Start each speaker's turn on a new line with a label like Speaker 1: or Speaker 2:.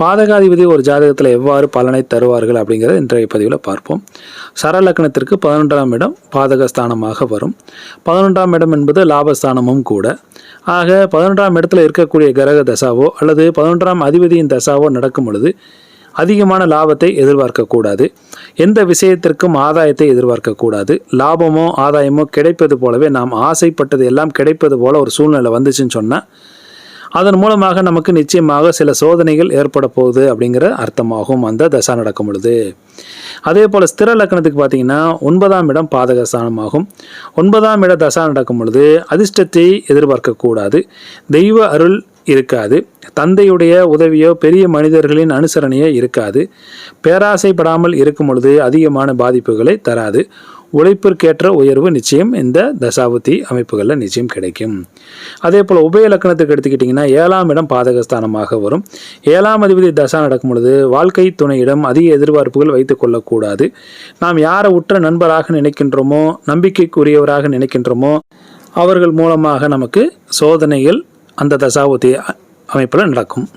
Speaker 1: பாதகாதிபதி ஒரு ஜாதகத்தில் எவ்வாறு பலனை தருவார்கள் அப்படிங்கிறத இன்றைய பதிவில் பார்ப்போம். சரலக்கணத்திற்கு 11ஆம் இடம் பாதகஸ்தானமாக வரும். 11ஆம் இடம் என்பது லாபஸ்தானமும் கூட. ஆக 11ஆம் இடத்துல இருக்கக்கூடிய கிரக தசாவோ அல்லது 11ஆம் அதிபதியின் தசாவோ நடக்கும் பொழுது அதிகமான லாபத்தை எதிர்பார்க்கக்கூடாது. எந்த விஷயத்திற்கும் ஆதாயத்தை எதிர்பார்க்கக்கூடாது. லாபமோ ஆதாயமோ கிடைப்பது போலவே நாம் ஆசைப்பட்டது எல்லாம் கிடைப்பது போல ஒரு சூழ்நிலை வந்துச்சுன்னு சொன்னால் அதன் மூலமாக நமக்கு நிச்சயமாக சில சோதனைகள் ஏற்பட போகுது அப்படிங்கிற அர்த்தமாகும் அந்த தசா நடக்கும் பொழுது. அதே போல் ஸ்திர லக்கணத்துக்கு பார்த்தீங்கன்னா 9ஆம் இடம் பாதகஸ்தானமாகும். 9ஆம் இட தசா நடக்கும் பொழுது அதிர்ஷ்டத்தை எதிர்பார்க்கக்கூடாது. தெய்வ அருள் இருக்காது. தந்தையுடைய உதவியோ பெரிய மனிதர்களின் அனுசரணையோ இருக்காது. பேராசைப்படாமல் இருக்கும் பொழுது அதிகமான பாதிப்புகளை தராது. உழைப்பிற்கேற்ற உயர்வு நிச்சயம் இந்த தசாபுத்தி அமைப்புகளில் நிச்சயம் கிடைக்கும். அதே போல் உபய லக்கணத்துக்கு எடுத்துக்கிட்டிங்கன்னா 7ஆம் இடம் பாதகஸ்தானமாக வரும். 7ஆம் அதிபதி தசா நடக்கும் பொழுது வாழ்க்கை துணையிடம் அதிக எதிர்பார்ப்புகள் வைத்துக் கொள்ளக்கூடாது. நாம் யாரை உற்ற நண்பராக நினைக்கின்றோமோ, நம்பிக்கைக்குரியவராக நினைக்கின்றோமோ அவர்கள் மூலமாக நமக்கு சோதனைகள் அந்த தசாபுத்தி அமைப்பில் நடக்கும்.